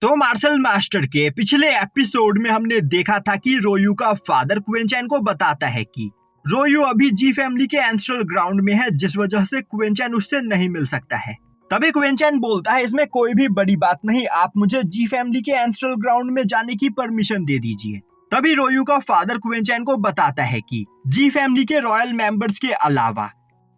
तो martial master के पिछले एपिसोड में हमने देखा था कि रोयू का फादर क्वेनचैन को बताता है कि रोयू अभी जी फैमिली के एंसेस्ट्रल ग्राउंड में है, जिस वजह से क्वेनचैन उससे नहीं मिल सकता है। तभी क्वेनचैन बोलता है, इसमें कोई भी बड़ी बात नहीं, आप मुझे जी फैमिली के एंसेस्ट्रल ग्राउंड में जाने की परमिशन दे दीजिए। तभी रोयू का फादर क्वेनचैन को बताता है कि जी फैमिली के रॉयल मेंबर्स के अलावा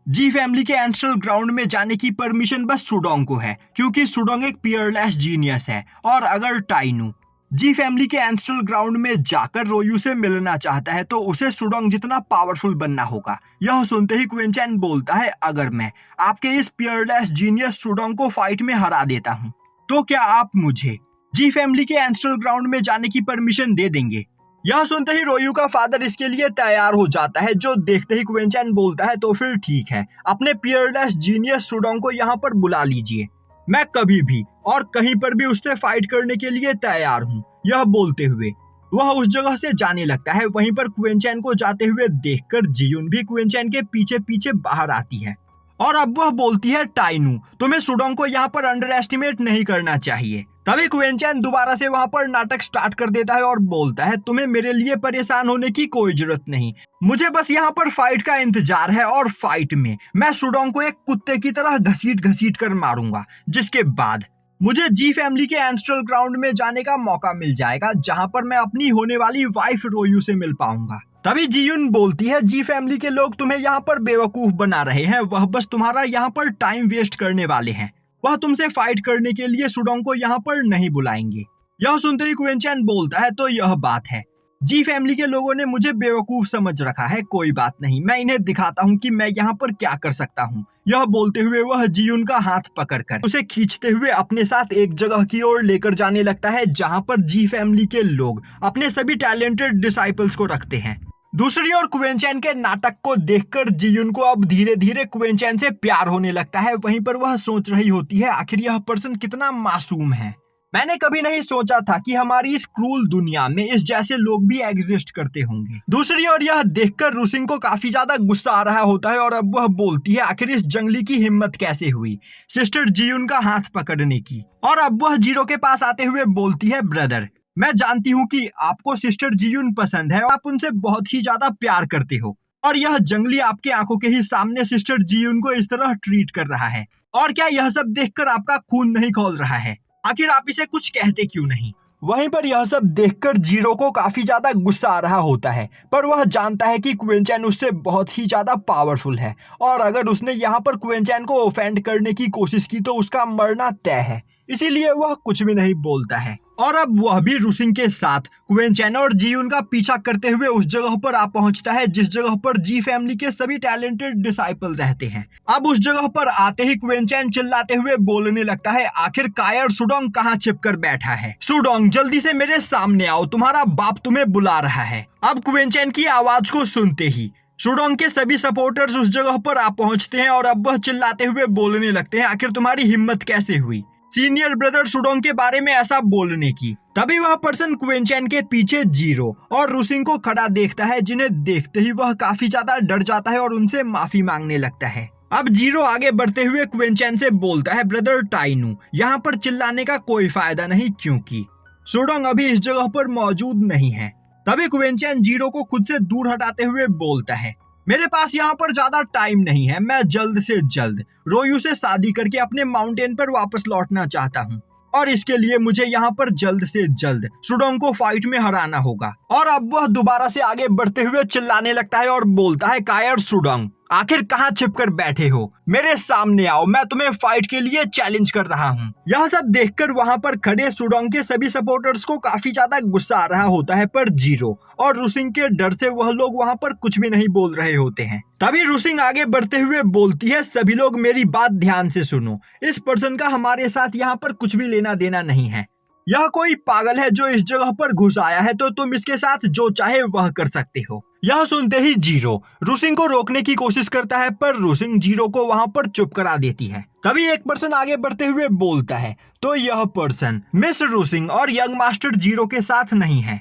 जी फैमिली के एंसेस्ट्रल ग्राउंड में जाने की परमिशन बस सुडोंग को है, क्योंकि सुडोंग एक पियरलेस जीनियस है। और अगर टाइनू जी फैमिली के एंसेस्ट्रल ग्राउंड में जाकर रोयू से मिलना चाहता है तो उसे सुडोंग जितना पावरफुल बनना होगा। यह सुनते ही क्वेनचैन बोलता है, अगर मैं आपके इस पियरलेस जीनियस सुडोंग को फाइट में हरा देता हूँ तो क्या आप मुझे जी फैमिली के एंसेस्ट्रल ग्राउंड में जाने की परमिशन दे देंगे? यह सुनते ही रोयू का फादर इसके लिए तैयार हो जाता है, जो देखते ही क्वेनचैन बोलता है, तो फिर ठीक है, अपने पियरलेस जीनियस सुडोंग को यहाँ पर बुला लीजिए, मैं कभी भी और कहीं पर भी उससे फाइट करने के लिए तैयार हूँ। यह बोलते हुए वह उस जगह से जाने लगता है। वहीं पर क्वेनचैन को जाते हुए देखकर जियुन भी क्वेनचैन के पीछे पीछे बाहर आती है और अब वह बोलती है, टाइनू तुम्हें सुडोंग को यहाँ पर अंडर एस्टिमेट नहीं करना चाहिए। तभी क्वेनचैन दोबारा से वहां पर नाटक स्टार्ट कर देता है और बोलता है, तुम्हें मेरे लिए परेशान होने की कोई जरूरत नहीं, मुझे बस यहाँ पर फाइट का इंतजार है और फाइट में मैं सुडोंग को एक कुत्ते की तरह घसीट घसीट कर मारूंगा, जिसके बाद मुझे जी फैमिली के एंसेस्ट्रल ग्राउंड में जाने का मौका मिल जाएगा, जहां पर मैं अपनी होने वाली वाइफ रोयू से मिल पाऊंगा। तभी जियुन बोलती है, जी फैमिली के लोग तुम्हें यहाँ पर बेवकूफ बना रहे हैं, वह बस तुम्हारा यहाँ पर टाइम वेस्ट करने वाले हैं, वह तुमसे फाइट करने के लिए सुडोंग को यहाँ पर नहीं बुलाएंगे। यह सुनते ही क्वेनचैन बोलता है, तो यह बात है, जी फैमिली के लोगों ने मुझे बेवकूफ समझ रखा है, कोई बात नहीं, मैं इन्हें दिखाता हूँ कि मैं यहाँ पर क्या कर सकता हूँ। यह बोलते हुए वह जियुन का हाथ पकड़कर उसे खींचते हुए अपने साथ एक जगह की ओर लेकर जाने लगता है, जहाँ पर जी फैमिली के लोग अपने सभी टैलेंटेड डिसाइपल्स को रखते हैं। दूसरी ओर क्वेनचैन के नाटक को देखकर जियुन को अब धीरे धीरे क्वेनचैन से प्यार होने लगता है। वहीं पर वह सोच रही होती है, आखिर यह पर्सन कितना मासूम है, मैंने कभी नहीं सोचा था कि हमारी इस क्रूल दुनिया में इस जैसे लोग भी एग्जिस्ट करते होंगे। दूसरी ओर यह देखकर रुसिंग को काफी ज्यादा गुस्सा आ रहा होता है और अब वह बोलती है, आखिर इस जंगली की हिम्मत कैसे हुई सिस्टर जियुन का हाथ पकड़ने की। और अब वह जीरो के पास आते हुए बोलती है, ब्रदर मैं जानती हूँ कि आपको सिस्टर जियुन पसंद है, आप उनसे बहुत ही ज्यादा प्यार करते हो, और यह जंगली आपके आंखों के ही सामने सिस्टर जियुन को इस तरह ट्रीट कर रहा है, और क्या यह सब देखकर आपका खून नहीं खौल रहा है? आखिर आप इसे कुछ कहते क्यों नहीं? वहीं पर यह सब देखकर जीरो को काफी ज्यादा गुस्सा आ रहा होता है, पर वह जानता है कि क्वेनचैन उससे बहुत ही ज्यादा पावरफुल है, और अगर उसने यहाँ पर क्वेनचैन को ऑफेंड करने की कोशिश की तो उसका मरना तय है, इसीलिए वह कुछ भी नहीं बोलता है। और अब वह भी रुसिंग के साथ क्वेनचैन और जियुन का पीछा करते हुए उस जगह पर आ पहुंचता है जिस जगह पर जी फैमिली के सभी टैलेंटेड डिसाइपल रहते हैं। अब उस जगह पर आते ही क्वेनचैन चिल्लाते हुए बोलने लगता है, आखिर कायर सुडोंग कहाँ छिपकर बैठा है? सुडोंग जल्दी से मेरे सामने आओ, तुम्हारा बाप तुम्हें बुला रहा है। अब क्वेनचैन की आवाज को सुनते ही सुडोंग के सभी सपोर्टर्स उस जगह पर आ पहुंचते हैं और अब वह चिल्लाते हुए बोलने लगते हैं, आखिर तुम्हारी हिम्मत कैसे हुई सीनियर ब्रदर सुडोंग के बारे में ऐसा बोलने की? तभी वह पर्सन क्वेनचैन के पीछे जीरो और रुसिंग को खड़ा देखता है, जिन्हें देखते ही वह काफी ज्यादा डर जाता है और उनसे माफी मांगने लगता है। अब जीरो आगे बढ़ते हुए क्वेनचैन से बोलता है, ब्रदर टाइनू यहाँ पर चिल्लाने का कोई फायदा नहीं, क्योंकि सुडोंग अभी इस जगह पर मौजूद नहीं है। तभी क्वेनचैन जीरो को खुद से दूर हटाते हुए बोलता है, मेरे पास यहाँ पर ज्यादा टाइम नहीं है, मैं जल्द से जल्द रोयू से शादी करके अपने माउंटेन पर वापस लौटना चाहता हूँ, और इसके लिए मुझे यहाँ पर जल्द से जल्द सुडोंग को फाइट में हराना होगा। और अब वह दोबारा से आगे बढ़ते हुए चिल्लाने लगता है और बोलता है, कायर सुडोंग आखिर कहाँ छिपकर बैठे हो, मेरे सामने आओ, मैं तुम्हें फाइट के लिए चैलेंज कर रहा हूँ। यह सब देखकर वहाँ पर खड़े सुडोंग के सभी सपोर्टर्स को काफी ज्यादा गुस्सा आ रहा होता है, पर जीरो और रुसिंग के डर से वह लोग वहाँ पर कुछ भी नहीं बोल रहे होते हैं। तभी रुसिंग आगे बढ़ते हुए बोलती है, सभी लोग मेरी बात ध्यान से सुनो, इस पर्सन का हमारे साथ यहाँ पर कुछ भी लेना देना नहीं है, यह कोई पागल है जो इस जगह पर घुस आया है, तो तुम इसके साथ जो चाहे वह कर सकते हो। यह सुनते ही जीरो रुसिंग को रोकने की कोशिश करता है, पर रुसिंग जीरो को वहां पर चुप करा देती है। तभी एक पर्सन आगे बढ़ते हुए बोलता है, तो यह पर्सन मिस रुसिंग और यंग मास्टर जीरो के साथ नहीं है,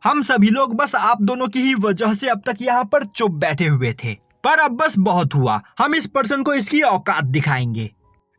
हम सभी लोग बस आप दोनों की ही वजह से अब तक यहाँ पर चुप बैठे हुए थे, पर अब बस बहुत हुआ, हम इस पर्सन को इसकी औकात दिखाएंगे।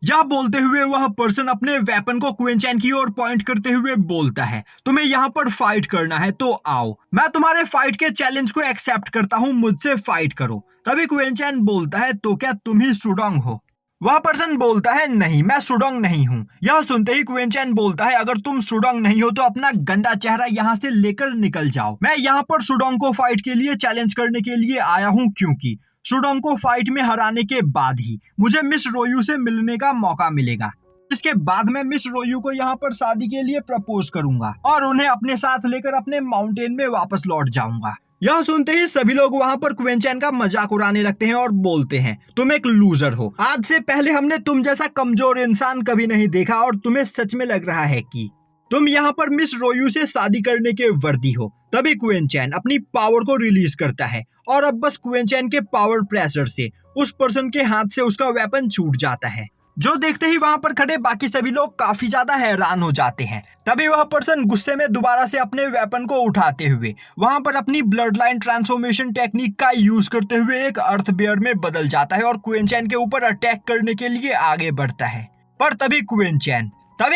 यह बोलते हुए वह पर्सन अपने वेपन को क्विंचैन की ओर पॉइंट करते हुए बोलता है, तुम्हें यहाँ पर फाइट करना है तो आओ, मैं तुम्हारे फाइट के चैलेंज को एक्सेप्ट करता हूँ, मुझसे फाइट करो। तभी क्विंचैन बोलता है, तो क्या तुम ही सुडोंग हो? वह पर्सन बोलता है, नहीं, मैं सुडोंग नहीं हूँ। यह सुनते ही क्विंचैन बोलता है, अगर तुम सुडोंग नहीं हो तो अपना गंदा चेहरा यहाँ से लेकर निकल जाओ। मैं यहाँ पर सुडोंग को फाइट के लिए चैलेंज करने के लिए आया हूँ, क्योंकि सुडोंग को फाइट में हराने के बाद ही मुझे मिस रोयू से मिलने का मौका मिलेगा। इसके बाद मैं मिस रोयू को यहाँ पर शादी के लिए प्रपोज करूंगा और उन्हें अपने साथ लेकर अपने माउंटेन में वापस लौट जाऊंगा। यह सुनते ही सभी लोग वहाँ पर क्विंचैन का मजाक उड़ाने लगते हैं और बोलते हैं, तुम एक लूजर हो, आज से पहले हमने तुम जैसा कमजोर इंसान कभी नहीं देखा और तुम्हें सच में लग रहा है कि तुम यहाँ पर मिस रोयू से शादी करने के वर्दी हो। तभी क्विंचैन अपनी पावर को रिलीज करता है और अब बस क्विंचैन के पावर प्रेशर से उस पर्सन के हाथ से उसका वेपन छूट जाता है, जो देखते ही वहां पर खड़े बाकी सभी लोग काफी ज्यादा हैरान हो जाते हैं। तभी वह पर्सन गुस्से में दोबारा से अपने वेपन को उठाते हुए वहां पर अपनी ब्लड लाइन ट्रांसफॉर्मेशन टेक्निक का यूज करते हुए एक अर्थ बेयर में बदल जाता है और क्विंचैन के ऊपर अटैक करने के लिए आगे बढ़ता है। पर तभी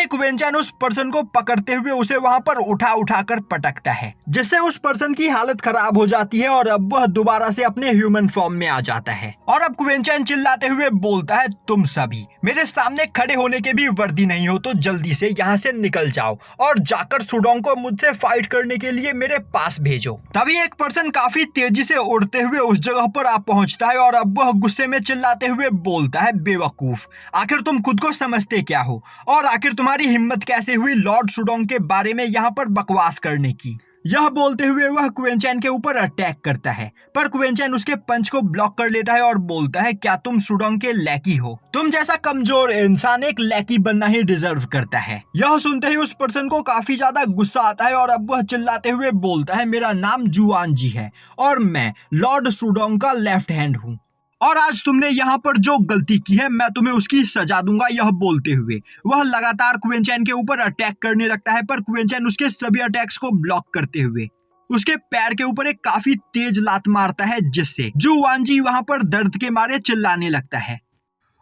क्विंचैन उस पर्सन को पकड़ते हुए उसे वहां पर उठा कर पटकता है, जिससे उस पर्सन की हालत खराब हो जाती है और अब वह दोबारा से अपने ह्यूमन फॉर्म में आ जाता है। और अब क्विंचैन चिल्लाते हुए बोलता है, तुम सभी मेरे सामने खड़े होने के भी वर्दी नहीं हो, तो जल्दी से यहाँ से निकल जाओ और जाकर सुडोंग को मुझसे फाइट करने के लिए मेरे पास भेजो। तभी एक पर्सन काफी तेजी से उड़ते हुए उस जगह पर आ पहुंचता है और अब वह गुस्से में चिल्लाते हुए बोलता है, बेवकूफ, आखिर तुम खुद को समझते क्या हो और आखिर तुम्हारी हिम्मत कैसे हुई लॉर्ड सुडोंग के बारे में यहाँ पर बकवास करने की। यह बोलते हुए वह क्विंचैन के ऊपर अटैक करता है, पर क्विंचैन उसके पंच को ब्लॉक कर लेता है और बोलता है, क्या तुम सुडोंग के लैकी हो? तुम जैसा कमजोर इंसान एक लैकी बनना ही डिजर्व करता है। यह सुनते ही उस पर्सन को काफी ज्यादा गुस्सा आता है और अब वह चिल्लाते हुए बोलता है, मेरा नाम जुआन जी है और मैं लॉर्ड सुडोंग का लेफ्ट हैंड हूँ और आज तुमने यहाँ पर जो गलती की है मैं तुम्हें उसकी सजा दूंगा। यह बोलते हुए वह लगातार क्विंचैन के ऊपर अटैक करने लगता है, पर क्विंचैन उसके सभी अटैक्स को ब्लॉक करते हुए उसके पैर के ऊपर एक काफी तेज लात मारता है, जिससे जुआन जी वहां पर दर्द के मारे चिल्लाने लगता है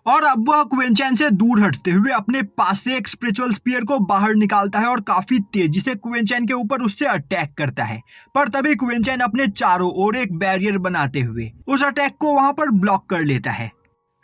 और अब वह क्विंचैन से दूर हटते हुए अपने पास से एक स्पिरिचुअल स्पीयर को बाहर निकालता है और काफी तेजी से क्विंचैन के ऊपर उससे अटैक करता है। पर तभी क्विंचैन अपने चारों ओर एक बैरियर बनाते हुए उस अटैक को वहां पर ब्लॉक कर लेता है।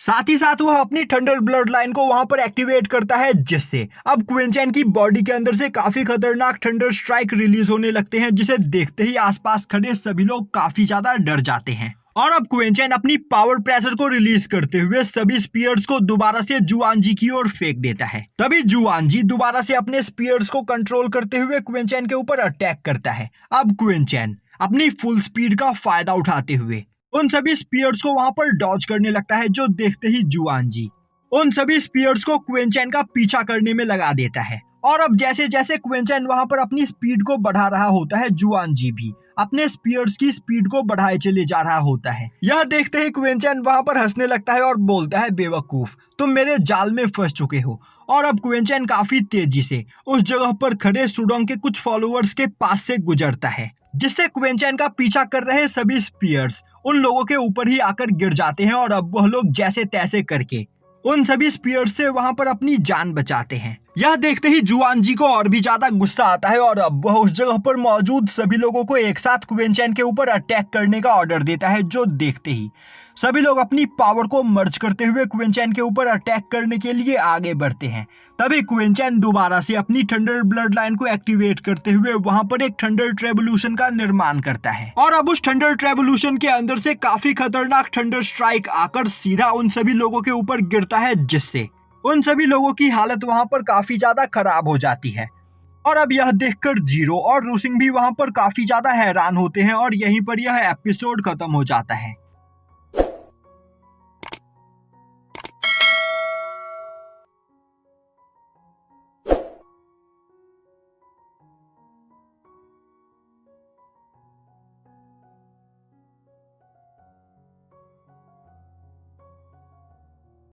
साथ ही साथ वह अपनी थंडर ब्लड लाइन को वहां पर एक्टिवेट करता है, जिससे अब क्विंचैन की बॉडी के अंदर से काफी खतरनाक थंडर स्ट्राइक रिलीज होने लगते हैं, जिसे देखते ही आसपास खड़े सभी लोग काफी ज्यादा डर जाते हैं। और अब क्विंचैन अपनी पावर प्रेशर को रिलीज करते हुए सभी स्पीयर्स को दोबारा से जुआन जी की ओर फेंक देता है। तभी जुआन जी दोबारा से अपने स्पीयर्स को कंट्रोल करते हुए क्विंचैन के ऊपर अटैक करता है। अब क्विंचैन अपनी फुल स्पीड का फायदा उठाते हुए उन सभी स्पीयर्स को वहां पर डॉज करने लगता है, जो देखते ही जुआन जी उन सभी स्पीयर्स को क्विंचैन का पीछा करने में लगा देता है। और अब जैसे जैसे क्विंचैन वहां पर अपनी स्पीड को बढ़ा रहा होता है, जुआन जी भी अपने स्पीयर्स की स्पीड को बढ़ाए चले जा रहा होता है। यह देखते ही क्विंचैन वहां पर हंसने लगता है और बोलता है, बेवकूफ, तुम मेरे जाल में फंस चुके हो। और अब क्विंचैन काफी तेजी से उस जगह पर खड़े सुडोंग के कुछ फॉलोअर्स के पास से गुजरता है, जिससे क्विंचैन का पीछा कर रहे सभी स्पीयर्स उन लोगों के ऊपर ही आकर गिर जाते हैं और अब वह लोग जैसे तैसे करके उन सभी स्पीयर्स से वहां पर अपनी जान बचाते हैं। यह देखते ही जुआन जी को और भी ज्यादा गुस्सा आता है और अब वह उस जगह पर मौजूद सभी लोगों को एक साथ क्विंचैन के ऊपर अटैक करने का ऑर्डर देता है, जो देखते ही सभी लोग अपनी पावर को मर्ज करते हुए क्विंचैन के ऊपर अटैक करने के लिए आगे बढ़ते हैं। तभी क्विंचैन दोबारा से अपनी थंडर ब्लड लाइन को एक्टिवेट करते हुए वहां पर एक थंडर ट्रेवोल्यूशन का निर्माण करता है और अब उस थंडर ट्रेवोल्यूशन के अंदर से काफी खतरनाक थंडर स्ट्राइक आकर सीधा उन सभी लोगों के ऊपर गिरता है, जिससे उन सभी लोगों की हालत वहां पर काफी ज्यादा खराब हो जाती है। और अब यह देखकर जीरो और रूसिंग भी वहां पर काफी ज्यादा हैरान होते हैं और यहीं पर यह एपिसोड खत्म हो जाता है।